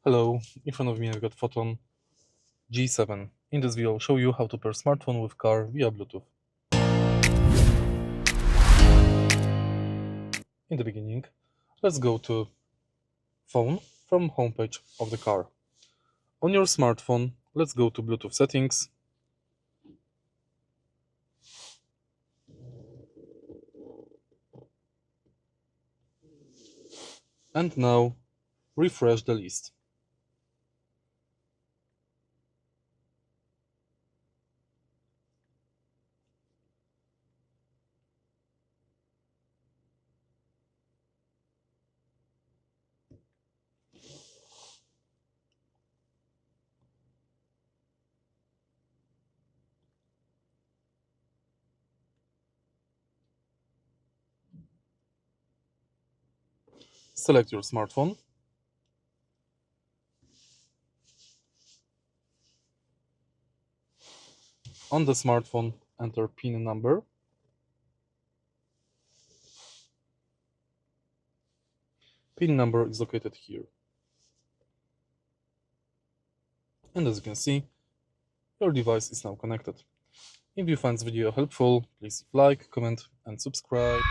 Hello, in front of me I've got FOTON G7. In this video I'll show you how to pair smartphone with car via Bluetooth. In the beginning, let's go to Phone from homepage of the car. On your smartphone, let's go to Bluetooth settings. And now refresh the list. Select your smartphone. On the smartphone, enter PIN number. PIN number is located here. And as you can see, your device is now connected. If you find this video helpful, please like, comment and subscribe.